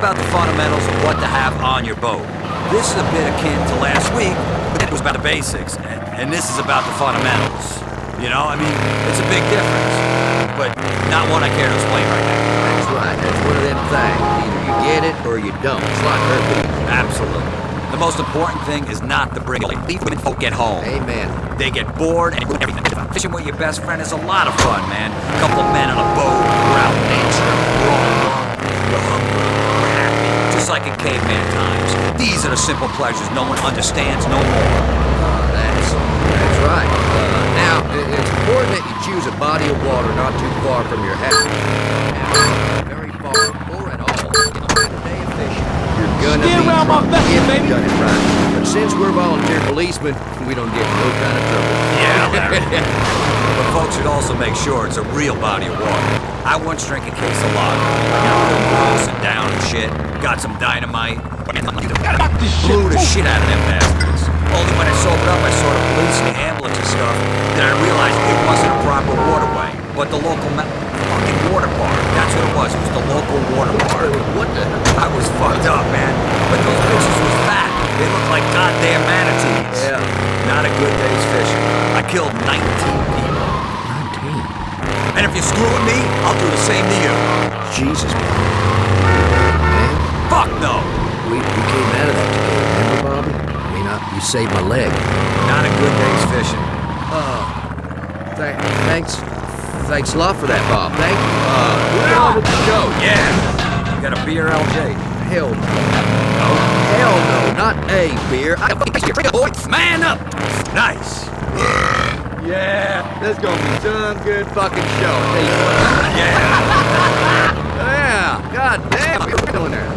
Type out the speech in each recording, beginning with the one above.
about the fundamentals of what to have on your boat. This is a bit akin to last week, but it was about the basics, and this is about the fundamentals. You know, I mean, it's a big difference, but not one I care to explain right now. That's right, that's one of them things. Either you get it or you don't. It's like herpes. Absolutely. The most important thing is not to bring women folk get home. Amen. They get bored and everything. Fishing with your best friend is a lot of fun, man. A couple of men on a boat, we're out in nature, we're all alone, we're hungry, we're happy. Just like in caveman times. These are the simple pleasures no one understands no more. That's right. Now, it's important that you choose a body of water not too far from your house. Now, very far or at all, in a day of fishing, you're gonna be around my drunk vessel, if baby. you've done it right. But since we're volunteer policemen, we don't get in no kind of trouble. Yeah, Larry. But folks should also make sure it's a real body of water. I once drank a case of lager. I got real gross and down and shit. Got some dynamite. Blew the shit out of them bastards. Only when I sobered up, I saw the police and the ambulance and stuff, then I realized it wasn't a proper waterway, but the local fucking water park. That's what it was. It was the local water park. What the? I was fucked up, man. But those bitches was fat. They looked like goddamn manatees. Yeah. Not a good day's fishing. I killed 19 people. 19? And if you screw with me, I'll do the same to you. Jesus, man. Fuck no. We came out of that together, remember, Bobby? I mean, you saved my leg. Not a good day's fishing. Thanks a lot for that, Bob. Thank you. Moving on with the show. Yeah. You got a beer, LJ? Hell no. Hell no, not a beer. I Man up! Nice. Yeah, that's gonna be some good fucking show. Yeah. Yeah, god damn, you're doing there.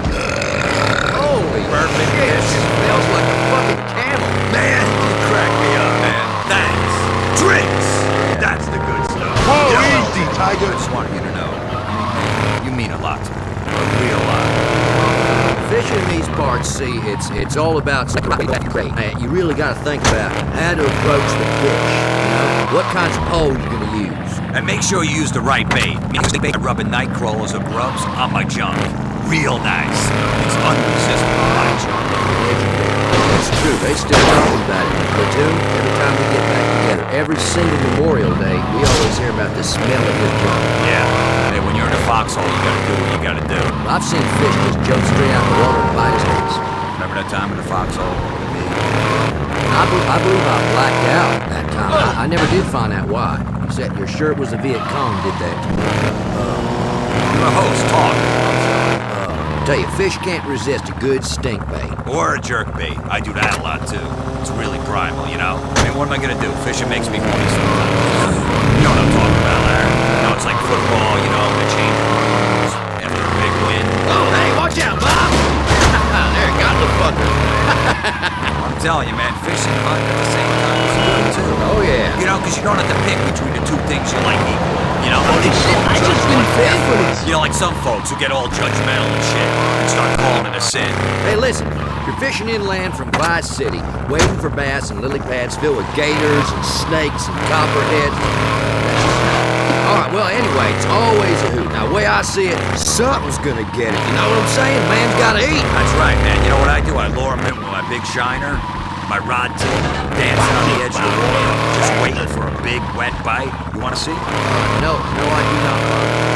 Holy Perfect shit, fish. smells like a fucking camel. Man, you crack me up, man. Thanks. Drinks! That's the good stuff. Oh, You easy, Tiger. I just wanted you to know. You mean a lot to me. A real lot. Fishing in these parts, see, it's all about man, you really gotta think about how to approach the fish. You know, what kinds of pole you're gonna use. And make sure you use the right bait. I rubbing night crawlers or grubs on my junk. Real nice. It's unresistible, my junk. It's true, they still talking about it in the platoon. Every time we get back together, every single Memorial Day, we always hear about the smell of his junk. Yeah. Hey, when you're in a foxhole, you gotta do what you gotta do. I've seen fish just jump straight out of the water and bite his ass. Remember that time in the foxhole with me? I believe I blacked out that time. I never did find out why. You said your shirt was a Viet Cong did that to me. You're a host, talk. Tell you, fish can't resist a good stink bait. Or a jerk bait. I do that a lot too. It's really primal, you know? I mean, what am I gonna do? Fishing makes me horny sometimes. You know what I'm talking about, Larry? You know, it's like football, you know, they change rules after a big win. Oh, hey, watch out, Bob! There, got the fucker. I'm telling you, man, fishing and hunting at the same time is good too. Oh, yeah. You know, because you don't have to pick between the two things you like equally. You know, I just didn't pay for this. You know, like some folks who get all judgmental and shit and start calling it a sin. Hey, listen, you're fishing inland from Vice City, wading for bass and lily pads filled with gators and snakes and copperheads. All right, well, anyway, it's always a hoot. Now, the way I see it, something's gonna get it. You know what I'm saying? Man's gotta eat. That's right, man. You know what I do? I lure them in with my big shiner, my rod tip, dancing on the edge of the water, just waiting for a big, wet bite. You want to see? No, I do not.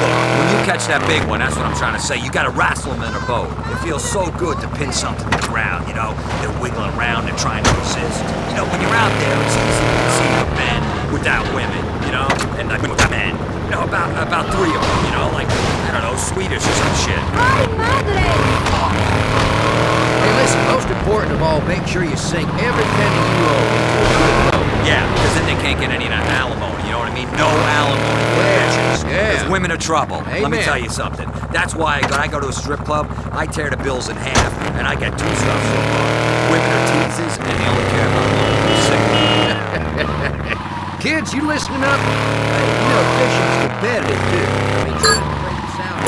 Look, when you catch that big one, that's what I'm trying to say. You got to wrestle them in a boat. It feels so good to pin something to the ground, you know? They're wiggling around and trying to resist. You know, when you're out there, it's easy to see the men without women, you know? And like without men. You know, about three of them, you know? Like, I don't know, Swedish or some shit. Ay, madre! Hey, listen, most important of all, make sure you sink every penny you owe into a good boat. Yeah, because then they can't get any of that alimony, you know what I mean? No alimony for bitches. Yeah. Because women are trouble. Let me Amen. tell you something. That's why when I go to a strip club, I tear the bills in half, and I get two stuff so far. Women are teases, and they only care about one sick. Kids, you listening up? Hey, you know fishing's competitive too. I mean, trying to break the sound.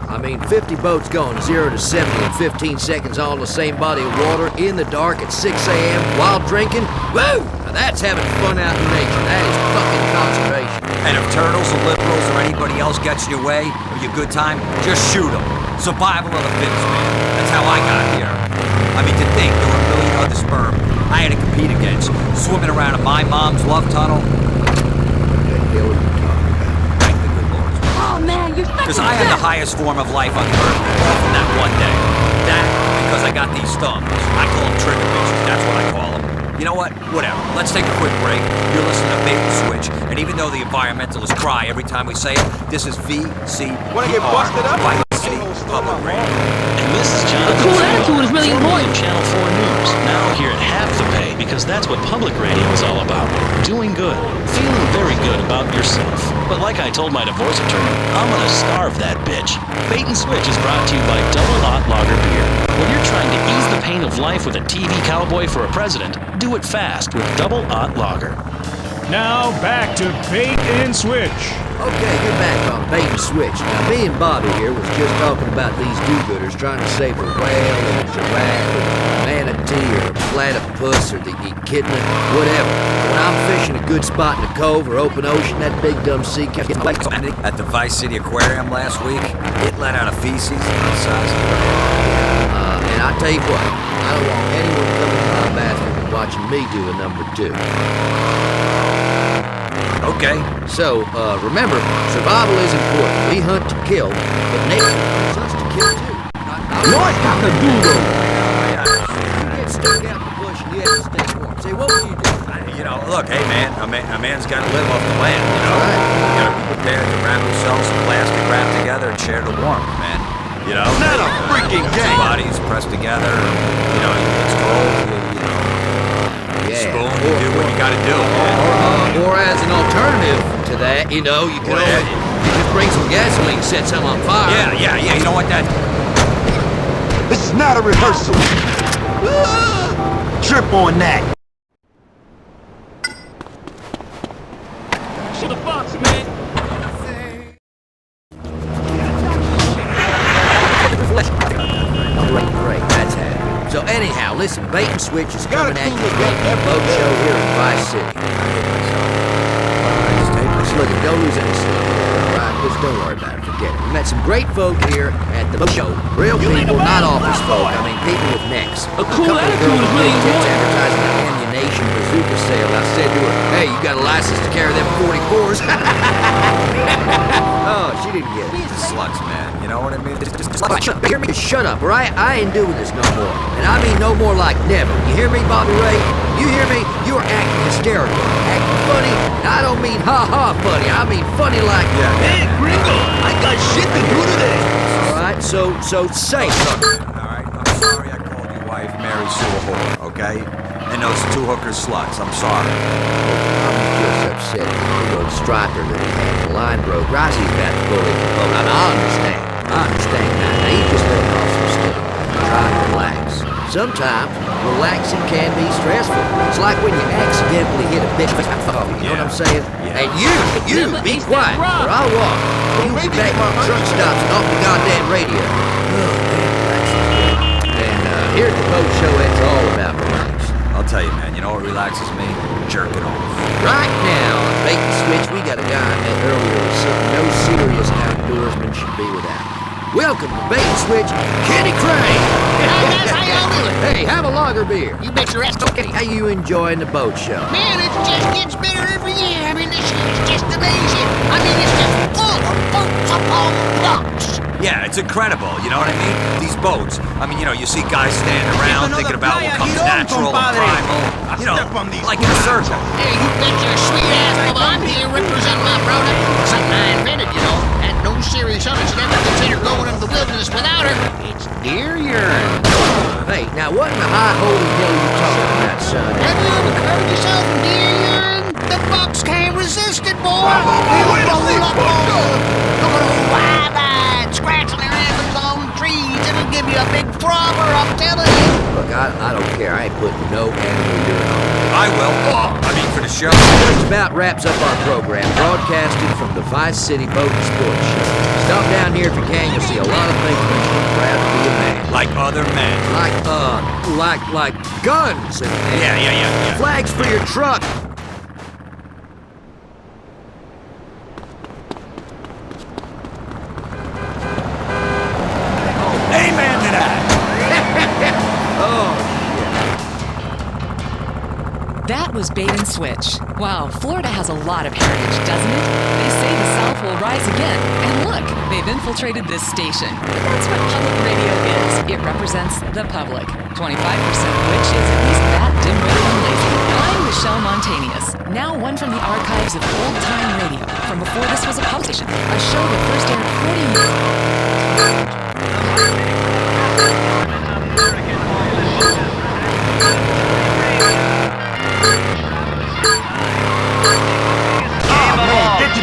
I mean, 50 boats going 0 to 70 in 15 seconds, all in the same body of water, in the dark at 6 a.m. while drinking. Woo! Now that's having fun out in nature. That is fucking conservation. And if turtles or liberals or anybody else gets in your way of your good time, just shoot them. Survival of the fittest, man. That's how I got here. I mean, to think there were a million other sperm I had to compete against, swimming around in my mom's love tunnel. Thank the good Lord. Oh man, you're fucking Because I had the highest form of life on earth from that one day. That, because I got these thumbs. I call them trigger bitches. That's what I call them. You know what? Whatever. Let's take a quick break. You're listening to Bait and Switch. And even though the environmentalists cry every time we say it, this is VCPR. Wanna get busted up? Vice City Public Radio. And this is Jonathan cool Freeman, attitude is really formerly important. of Channel 4 News. Now here at Half the Pay, because that's what public radio is all about. Doing good. Feeling very good about yourself. But like I told my divorce attorney, I'm gonna starve that bitch. Bait and Switch is brought to you by Double Hot Lager Beer. When you're trying to ease the pain of life with a TV cowboy for a president, do it fast with Double Hot Lager. Now back to Bait and Switch. Okay, you're back on Bait and Switch. Now, me and Bobby here was just talking about these do-gooders trying to save a whale or a giraffe or a manatee or a platypus or the echidna, whatever. When I'm fishing a good spot in the cove or open ocean, that big dumb sea cat gets my legs on it. At the Vice City Aquarium last week, it let out a feces the size of your head. And I tell you what, I don't want anyone coming to my bathroom and watching me do a number 2. Okay. So, remember, survival is important. We hunt to kill, but nature wants us to kill too. Lord Cock-a-Doodle! You get stuck out in the bush and you have to stay warm. Say, what would you do? You know, look, hey man, a man's got to live off the land, you know? Right. You got to be prepared to wrap himself some plastic wrap together and share the warmth, man. You know? Not a freaking Two game. bodies pressed together, you know, it's cold, you know, Yeah. spoon, you do what you got to do, man. Or as an alternative to that, you know, you can Well, always you just bring some gasoline, set some on fire. Yeah, you know what that... This is not a rehearsal. Trip on that. To the box, man. Great, that's happening. So anyhow, listen, Bait and Switch is coming at you from the boat show here in Vice City. Just look, don't lose any sleep. All right, just don't worry about it. Forget it. We met some great folk here at the boat show. Real people, not office folk. I mean, people with necks. A cool couple of attitude girls is with really big tits important. advertising the ammunition bazooka sale. I said to her, "Hey, you got a license to carry them 44s?" Oh, she didn't get it. Sluts, man. You know what I mean? Just Shut up, hear me? Shut up, or I ain't doing this no more. And I mean no more like never. You hear me, Bobby Ray? You hear me? You are acting hysterical, acting funny. And I don't mean ha-ha funny. I mean funny like... Hey, Gringo, I got shit to do today. All right, so say something. Alright, I'm sorry I called your wife Mary Sue a whore, okay? And those 2 hookers sluts, I'm sorry. I'm just upset. The old striker that he had. The line broke. Rosie's about to pull in the boat. I mean, I understand now. He just let off some steam. Try to relax. Sometimes relaxing can be stressful. It's like when you accidentally hit a bitch. You know what I'm saying? Yeah. And you, be quiet, or I'll walk. You be back on truck stops and off the goddamn radio. Oh, man, relaxing's good. And here at the boat show, it's all about relaxing. I'll tell you, man, you know what relaxes me? Jerking off. Right now, on Bait and Switch, we got a guy I met earlier with something no serious outdoorsman should be without. Welcome to Bait and Switch, Kenny Crane! Hi guys, how y'all doing? Hey, have a lager beer. You bet your ass Okay, how you enjoying the boat show? Man, it just gets better every year. I mean, this year's just amazing. I mean, it's just full of boats upon blocks. Yeah, it's incredible, you know what I mean? These boats, I mean, you know, you see guys standing around thinking about what comes natural and primal. You know, like in a circle. Hey, you bet your sweet ass, Bubba, I'm here representing my product. Something I invented, you know. Had no serious others should ever consider going into the wilderness without her. It's deer urine. Hey, now what in the high holy hell are you talking about, son? Have you ever heard yourself from deer urine? The bucks can't resist it, boy. It'll roll up on the old wide-eyed, scratching their antlers on trees. It'll give you a big throbber, I'm telling you. Look, I don't care. I ain't putting no animal urine on me. I will. I mean, for the show. Just about wraps up our program, broadcasting from the Vice City Boat and Sports Show. Stop down here if you can. You'll see a lot of things that make you proud to be a man. Like other men. Like guns and Yeah. flags for your truck. Amen to that. That was Bait and Switch. Wow, Florida has a lot of heritage, doesn't it? They say the South will rise again. And look, they've infiltrated this station. But that's what public radio is. It represents the public. 25% of which is at least that dim-witted and lazy. I'm Michelle Montanius, now one from the archives of old-time radio, from before this was a public station, a show that first aired 40 years.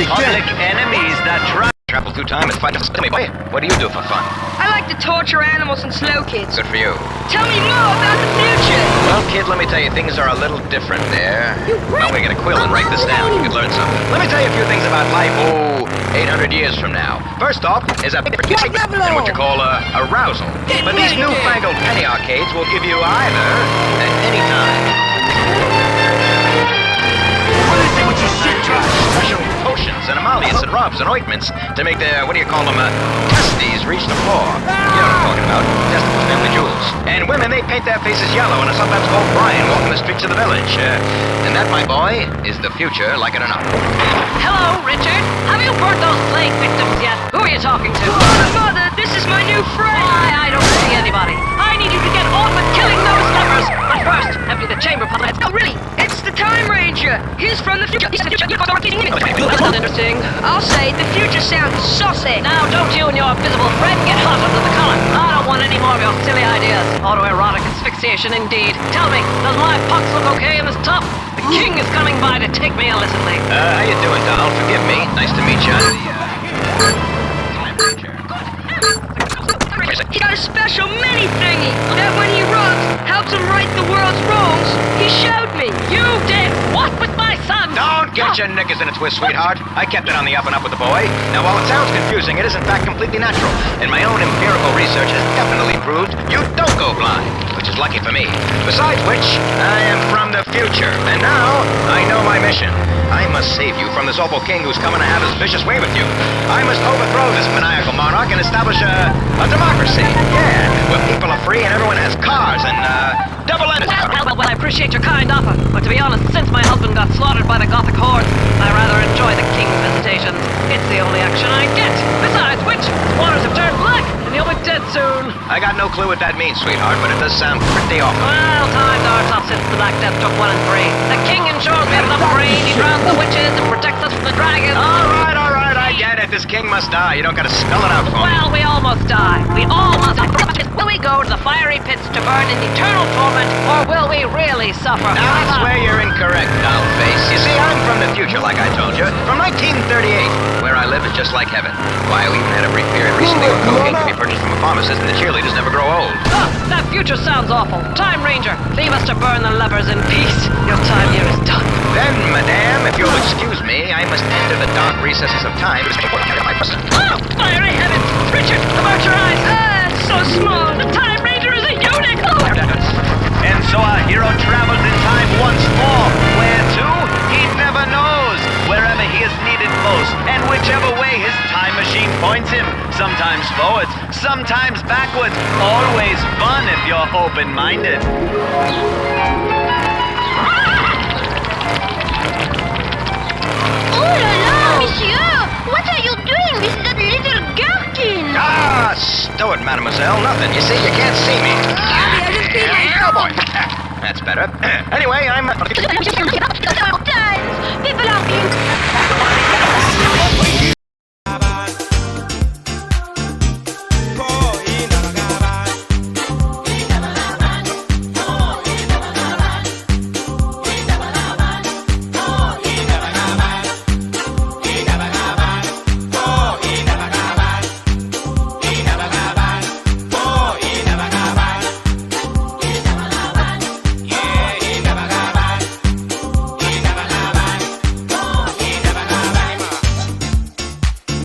Public enemies that travel through time and fight us. Tell me, boy, what do you do for fun? I like to torture animals and slow kids. Good for you. Tell me more about the future. Well, kid, let me tell you, things are a little different there. Well, we're gonna quill and write this down. You could learn something. Let me tell you a few things about life, 800 years from now. First off is a and what you call a arousal. But these newfangled penny arcades will give you either at any time. What is it with your shit trash? Special potions and emollients and rubs and ointments to make their, what do you call them, testes reach the floor. You know what I'm talking about. Testicles, family jewels. And women, they paint their faces yellow and are sometimes called Brian walking the streets of the village. And that, my boy, is the future, like it or not. Hello, Richard. Have you burnt those plague victims yet? Who are you talking to? Mother, this is my new friend. Why, I don't see anybody. I need you to get on with killing those lepers. But first, empty the chamber puppets. No, really, it's the Time Ranger. He's from the future. That's interesting. I'll say the future sounds saucy. Now, don't you and your invisible friend get hot under the collar. I don't want any more of your silly ideas. Autoerotic asphyxiation, indeed. Tell me, does my pox look okay in this top? The king is coming by to take me illicitly. How you doing, Donald? Forgive me. Nice to meet you. He got a special mini thingy that when he rubs, helps him right the world's wrongs. He showed me. You did what with my son? Don't get your knickers in a twist, sweetheart. I kept it on the up and up with the boy. Now, while it sounds confusing, it is in fact completely natural. And my own empirical research has definitely proved you don't go blind, which is lucky for me. Besides which, I am from the future, and now I know my mission. I must save you from this awful king who's coming to have his vicious way with you. I must overthrow this maniacal monarch and establish a democracy. Yeah, where people are free and everyone has cars and double-ended. Well, I appreciate your kind offer, but to be honest, since my husband got slaughtered by the Gothic hordes, I rather enjoy the king's visitations. It's the only action I get. Besides which, the waters have turned black, and you'll be dead soon. I got no clue what that means, sweetheart, but it does sound pretty awful. Well, times are tough since the Black Death took 1 and 3. The king ensures we have enough rain, he drowns the witches, and protects us from the dragons. All right, I get it. This king must die. You don't gotta spell it out for me. Well, we almost die. We all must die. Will we go to the fiery pits to burn in eternal torment, or will we really suffer? Now, that's where you're incorrect, dollface. You see, I'm from the future, like I told you. From 1938. Where I live is just like heaven. Why, we even had a brief period recently where cocaine can be purchased from a pharmacist and the cheerleaders never grow old. That future sounds awful. Time Ranger, leave us to burn the lepers in peace. Your time here is done. Then, madame, if you'll excuse me, I must enter the dark recesses of time to my person. Oh, fiery heavens! Richard, avert your eyes! It's so small! The Time Ranger is a eunuch! And so our hero travels in time once more. Where to? He never knows. Wherever he is needed most, and whichever way his time machine points him. Sometimes forwards, sometimes backwards. Always fun if you're open-minded. Oh la la, monsieur! What are you doing with that little gherkin? Ah, stow it, mademoiselle. Nothing. You see, you can't see me. Oh, boy. That's better. Anyway, I'm... Sometimes people are being